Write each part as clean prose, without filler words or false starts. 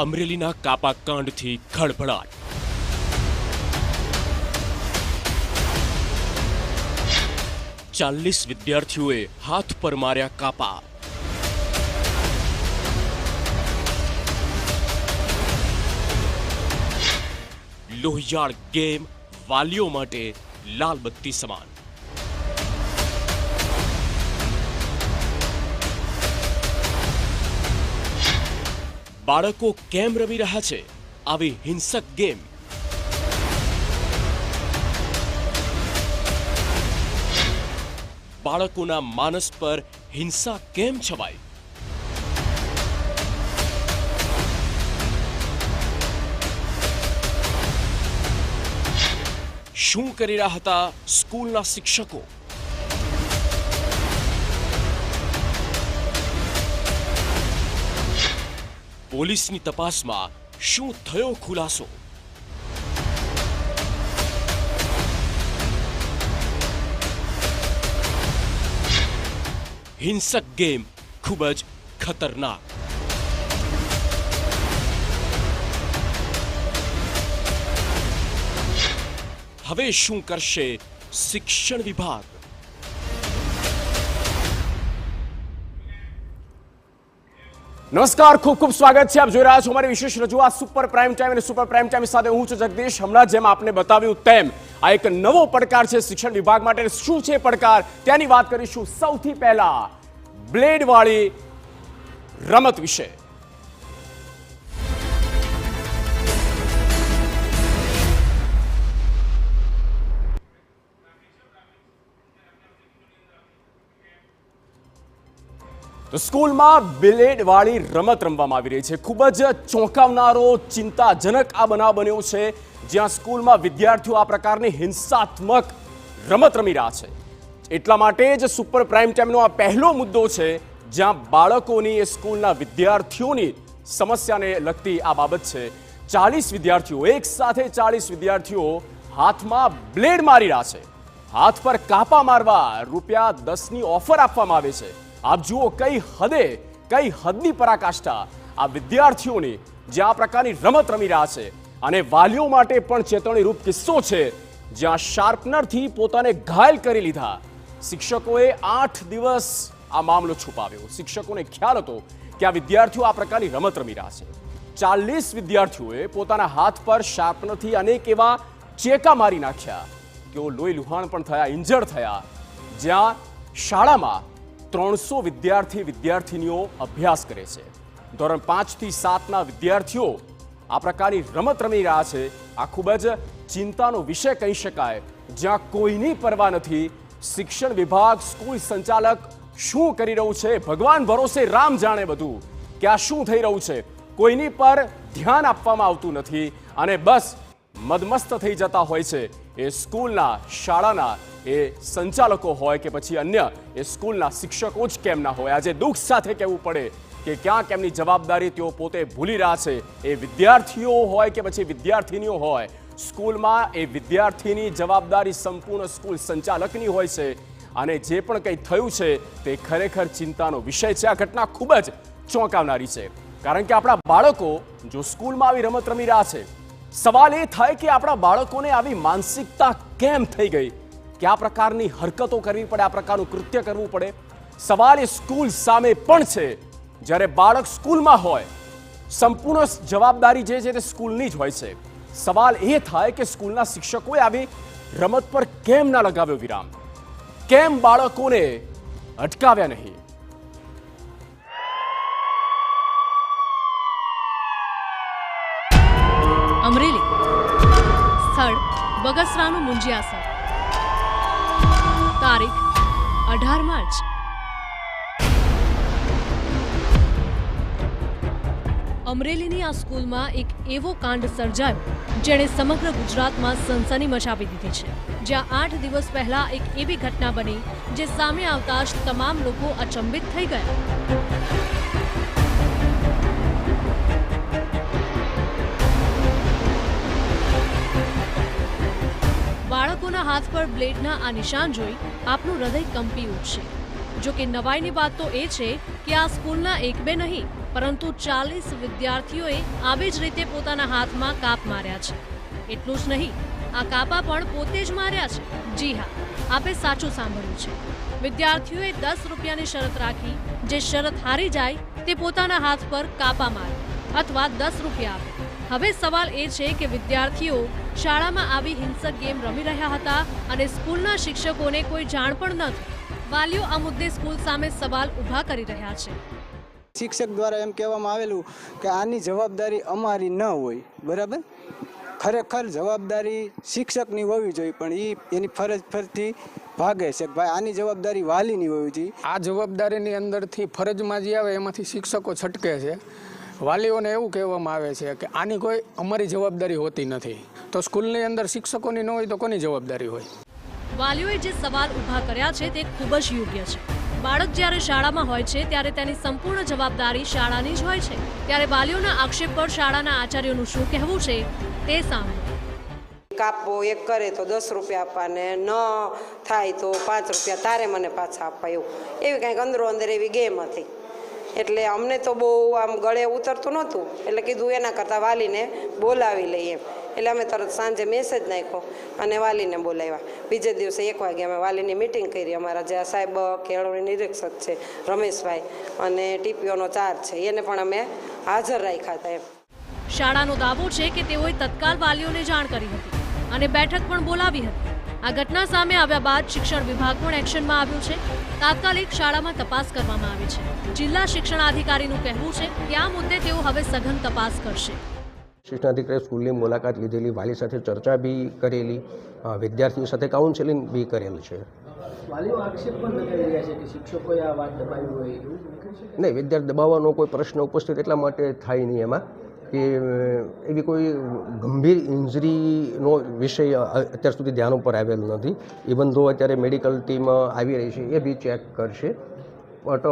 અમરેલીના કાપાકાંડથી ખળભળાટ। 40 વિદ્યાર્થીઓએ હાથ પર માર્યા કાપા। લોહિયાળ ગેમ વાલીઓ માટે લાલ બત્તી સમાન। બાળકો કેમ રમી રહ્યા છે આવી હિંસક ગેમ? બાળકોના માનસ પર હિંસા કેમ છવાઈ? શું કરી રહ્યા હતા સ્કૂલના શિક્ષકો? પોલીસની તપાસમાં શું થયો ખુલાસો? હિંસક ગેમ ખૂબ જ ખતરનાક। હવે શું કરશે શિક્ષણ વિભાગ? નમસ્કાર, ખૂબ ખૂબ સ્વાગત છે। આપ જોઈ રહ્યા છો અમારી વિશેષ રજૂઆત સુપર પ્રાઇમ ટાઈમ અને સુપર પ્રાઇમ ટાઈમ સાથે હું છું જગદીશ। હમણાં જેમ આપને બતાવ્યું તેમ આ એક નવો પડકાર છે શિક્ષણ વિભાગ માટે। શું છે પડકાર તેની વાત કરીશું। સૌથી પહેલા બ્લેડ વાળી રમત વિશે। તો સ્કૂલમાં બ્લેડ વાળી રમત રમવામાં આવી રહી છે। ખૂબ જ ચોંકાવનારો ચિંતાજનક આ બનાવ બન્યો છે જ્યાં સ્કૂલમાં વિદ્યાર્થીઓ આ પ્રકારની હિંસાત્મક રમત રમી રહ્યા છે। એટલા માટે જ સુપર પ્રાઇમ ટાઈમનો આ પહેલો મુદ્દો છે જ્યાં બાળકોની એ સ્કૂલના વિદ્યાર્થીઓની સમસ્યાને લગતી આ બાબત છે। 40 વિદ્યાર્થીઓ, એક સાથે 40 વિદ્યાર્થીઓ હાથમાં બ્લેડ મારી રહ્યા છે। હાથ પર કાપા મારવા ₹10ની ઓફર આપવામાં આવે છે। આપ જુઓ કઈ હદે, કઈ હદની પરાકાષ્ઠા આ વિદ્યાર્થીઓની જે આ પ્રકારની રમત રમી રહ્યા છે। અને વાલીઓ માટે પણ ચેતવણીરૂપ કિસ્સો છે જ્યાં શાર્પનરથી પોતાને ઘાયલ કરી લીધા। શિક્ષકોએ 8 દિવસ આ મામલો છુપાવ્યો। શિક્ષકોને ખ્યાલ હતો કે આ વિદ્યાર્થીઓ આ પ્રકારની રમત રમી રહ્યા છે। 40 વિદ્યાર્થીઓએ પોતાના હાથ પર શાર્પનરથી અનેક એવા ચેકા મારી નાખ્યા કે લોહી લુહાણ પણ થયા, ઇન્જર્ડ થયા। જ્યાં શાળામાં 300 વિદ્યાર્થી વિદ્યાર્થીનીઓ અભ્યાસ કરે છે। ધોરણ 5 થી 7ના વિદ્યાર્થીઓ આ પ્રકારની રમત રમી રહ્યા છે। આ ખૂબ જ ચિંતાનો વિષય કહી શકાય જ્યાં કોઈની પરવા નથી। શિક્ષણ વિભાગ, સ્કૂલ સંચાલક શું કરી રહ્યું છે ભગવાન ભરોસે, રામ જાણે બધું કે આ શું થઈ રહ્યું છે। કોઈની પર ધ્યાન આપવામાં આવતું નથી અને બસ મદમસ્ત થઈ જતા હોય છે એ સ્કૂલના, શાળાના એ સંચાલકો હોય કે પછી અન્ય એ સ્કૂલના શિક્ષકો જ કેમ ના હોય। આજે દુઃખ સાથે કહેવું પડે કે ક્યાંક એમની જવાબદારી તેઓ પોતે ભૂલી રહ્યા છે। એ વિદ્યાર્થીઓ હોય કે પછી વિદ્યાર્થીનીઓ હોય, સ્કૂલમાં એ વિદ્યાર્થીની જવાબદારી સંપૂર્ણ સ્કૂલ સંચાલકની હોય છે। અને જે પણ કંઈ થયું છે તે ખરેખર ચિંતાનો વિષય છે। આ ઘટના ખૂબ જ ચોંકાવનારી છે કારણ કે આપણા બાળકો જો સ્કૂલમાં આવી રમત રમી રહ્યા છે, સવાલ એ થાય કે આપણા બાળકોને આવી માનસિકતા કેમ થઈ ગઈ કે આ પ્રકારની હરકતો કરવી પડે, આ પ્રકારનું કૃત્ય કરવું પડે। સવાલ એ સ્કૂલ સામે પણ છે। જ્યારે બાળક સ્કૂલમાં હોય સંપૂર્ણ જવાબદારી જે છે તે સ્કૂલની જ હોય છે। સવાલ એ થાય કે સ્કૂલના શિક્ષકોએ આવી રમત પર કેમ ના લગાવ્યો વિરામ? કેમ બાળકોને અટકાવ્યા નહીં? અમરેલી, સ્થળ બગસરાનું મુંજિયાસર, તારીખ 18 માર્ચ। અમરેલીની આ સ્કૂલમાં એક એવો કાંડ સર્જાયો જેણે સમગ્ર ગુજરાતમાં સનસની મચાવી દીધી છે। જ્યાં 8 દિવસ પહેલા એક એવી ઘટના બની જે સામે આવતા જ તમામ લોકો અચંબિત થઈ ગયા। બાળકોના હાથ પર બ્લેડના આ નિશાન જોઈ આપનું હૃદય કંપી ઉઠશે। જો કે નવાઈની વાત તો એ છે કે આ સ્કૂલના એક બે નહીં પરંતુ 40 વિદ્યાર્થીઓએ આવી જ રીતે પોતાના હાથમાં કાપ માર્યા છે. એટલું જ નહીં, આ કાપા પણ પોતે જ માર્યા છે. જી હા, આપે સાચું સાંભળ્યું છે. વિદ્યાર્થીઓએ 10 રૂપિયાની શરત રાખી. જે શરત હારી જાય તે પોતાના હાથ પર કાપા મારે અથવા 10 રૂપિયા આપે. હવે સવાલ એ છે કે વિદ્યાર્થીઓ શાળામાં આવી હિંસક ગેમ રમી રહ્યા હતા અને સ્કૂલના શિક્ષકોને કોઈ જાણ પણ ન થઈ. વાલીઓ આ મુદ્દે સ્કૂલ સામે સવાલ ઊભા કરી રહ્યા છે. શિક્ષક દ્વારા એમ કહેવામાં આવેલું કે આની જવાબદારી અમારી ન હોય, બરાબર. ખરેખર જવાબદારી શિક્ષકની હોવી જોઈએ, પણ એની ફરજથી ભાગે છે કે ભાઈ આની જવાબદારી વાલીની હોવી જોઈએ. આ જવાબદારીની અંદરથી ફરજમાં જે આવે એમાંથી શિક્ષકો છટકે છે. વાલીઓને એવું કહેવામાં આવે છે કે આની કોઈ અમારી જવાબદારી હોતી નથી. તો સ્કૂલની અંદર શિક્ષકોની ન હોય તો કોની જવાબદારી હોય? વાલીઓએ જે સવાલ ઊભા કર્યા છે તે ખૂબ જ યોગ્ય છે. બાળક જ્યારે શાળામાં હોય છે ત્યારે તેની સંપૂર્ણ જવાબદારી શાળાની જ હોય છે. ત્યારે વાલીઓના આક્ષેપ પર શાળાના આચાર્યોનું શું કહેવું છે તે સાંભળો. કાપો એક કરે તો 10 રૂપિયા આપવાને, ન થાય તો 5 રૂપિયા તારે મને પાછા આપવા, એવી કંઈક અંદરો અંદર એવી ગેમ હતી. એટલે અમને તો બહુ આમ ગળે ઉતરતું નહોતું. એટલે કીધું એના કરતાં વાલીને બોલાવી લઈએ એમ. એટલે અમે તરત સાંજે મેસેજ નાખ્યો અને વાલીને બોલાવ્યા. બીજે દિવસે 1 વાગે અમે વાલીની મિટિંગ કરી. અમારા જે સાહેબ કેળવણી નિરીક્ષક છે રમેશભાઈ અને ટીપીઓનો ચાર્જ છે એને પણ અમે હાજર રાખ્યા હતા એમ. શાળાનો દાવો છે કે તેઓએ તત્કાલ વાલીઓને જાણ કરી હતી અને બેઠક પણ બોલાવી હતી. આ ઘટના સામે આવ્યા બાદ શિક્ષણ વિભાગ પણ એક્શનમાં આવ્યું છે. તાત્કાલિક શાળામાં તપાસ કરવામાં આવી છે. જિલ્લા શિક્ષણાધિકારીનું કહેવું છે કે આ મુદ્દે તેઓ હવે સઘન તપાસ કરશે. શિક્ષણાધિકારી સ્કૂલની મુલાકાત લીધેલી, વાલી સાથે ચર્ચા બી કરેલી, વિદ્યાર્થીઓ સાથે કાઉન્સેલિંગ બી કરેલ છે. વાલીઓ આક્ષેપ પણ લગાવી રહ્યા છે કે શિક્ષકોએ આ વાત દબાવી હોય એવું નીકળી શકે? નહીં, વિદ્યાર્થી દબાવવાનો કોઈ પ્રશ્ન ઉપસ્થિત એટલા માટે થાય નહીં એમાં કે એવી કોઈ ગંભીર ઇન્જરીનો વિષય અત્યાર સુધી ધ્યાન ઉપર આવેલ નથી. ઇવન ધો અત્યારે મેડિકલ ટીમ આવી રહી છે, એ બી ચેક કરશે. બટ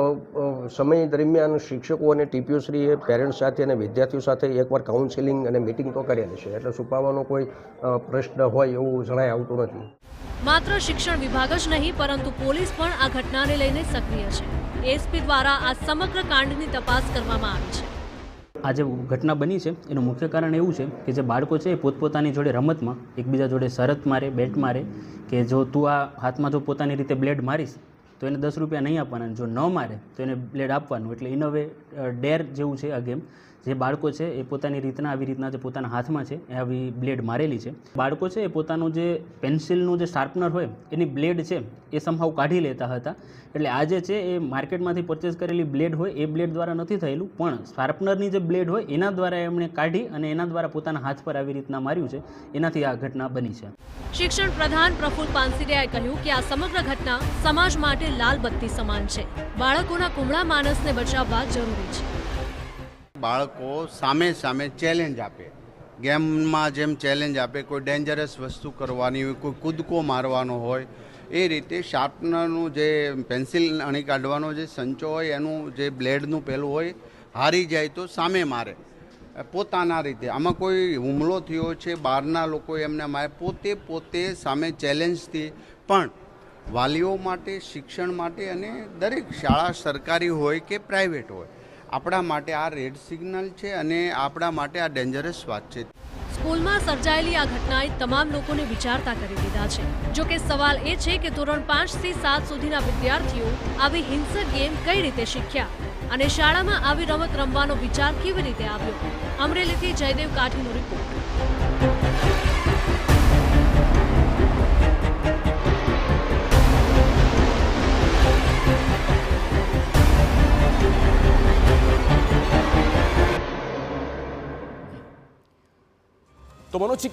સમય દરમિયાન શિક્ષકો અને ટીપીઓશ્રીએ પેરેન્ટ્સ સાથે અને વિદ્યાર્થીઓ સાથે એકવાર કાઉન્સેલિંગ અને મિટિંગ તો કરેલી છે. એટલે છુપાવવાનો કોઈ પ્રશ્ન હોય એવું જણાય આવતું નથી. માત્ર શિક્ષણ વિભાગ જ નહીં પરંતુ પોલીસ પણ આ ઘટનાને લઈને સક્રિય છે. એસપી દ્વારા આ સમગ્ર કાંડની તપાસ કરવામાં આવી છે. આ જે ઘટના બની છે એનું મુખ્ય કારણ એવું છે કે જે બાળકો છે એ પોતપોતાની જોડે રમતમાં એકબીજા જોડે શરત મારે, બેટ મારે કે જો તું આ હાથમાં જો પોતાની રીતે બ્લેડ મારીશ તો એને 10 રૂપિયા નહીં આપવાના, જો ન મારે તો એને બ્લેડ આપવાનું. એટલે ઇન અ વે ડેર જેવું છે આ ગેમ. જે બાળકો છે એ પોતાની રીતના આવી રીતના જે પોતાના હાથમાં છે એ આવી બ્લેડ મારેલી છે. બાળકો છે એ પોતાનું જે પેન્સિલનું જે શાર્પનર હોય એની બ્લેડ છે એ સમહાવ કાઢી લેતા હતા. એટલે આ જે છે એ માર્કેટમાંથી પરચેસ કરેલી બ્લેડ હોય એ બ્લેડ દ્વારા નથી થયેલું, પણ શાર્પનરની જે બ્લેડ હોય એના દ્વારા એમણે કાઢી અને એના દ્વારા પોતાના હાથ પર આવી રીતના માર્યું છે. એનાથી આ ઘટના બની છે. શિક્ષણ પ્રધાન પ્રફુલ્લ પાનસરિયાએ કહ્યું કે આ સમગ્ર ઘટના સમાજ માટે લાલ બત્તી સમાન છે. બાળકોના કુમળા માનસને બચાવવા જરૂરી છે. બાળકો સામે સામે ચેલેન્જ આપે, ગેમમાં જેમ ચેલેન્જ આપે, કોઈ ડેન્જરસ વસ્તુ કરવાની હોય, કોઈ કૂદકો મારવાનો હોય, એ રીતે શાર્પનરનું જે પેન્સિલ અણી કાઢવાનો જે સંચો હોય એનું જે બ્લેડનું પેલું હોય, હારી જાય તો સામે મારે પોતાના રીતે. આમાં કોઈ હુમલો થયો છે, બહારના લોકો એમને મારે, પોતે સામે ચેલેન્જથી. પણ વાલીઓ માટે, શિક્ષણ માટે અને દરેક શાળા સરકારી હોય કે પ્રાઇવેટ હોય, આપણા માટે આ રેડ સિગ્નલ છે અને આપણા માટે આ ડેન્જરસ વાત છે. સ્કૂલમાં સર્જાયેલી આ ઘટનાએ તમામ લોકોને વિચારતા કરી દીધા છે. જો કે સવાલ એ છે કે ધોરણ 5 થી 7 સુધીના વિદ્યાર્થીઓ આવી હિંસક ગેમ કઈ રીતે શીખ્યા અને શાળામાં આવી રમત રમવાનો વિચાર કેવી રીતે આવ્યો. અમરેલીથી જયદેવ કાઠીનો રિપોર્ટ. તો મનોજ,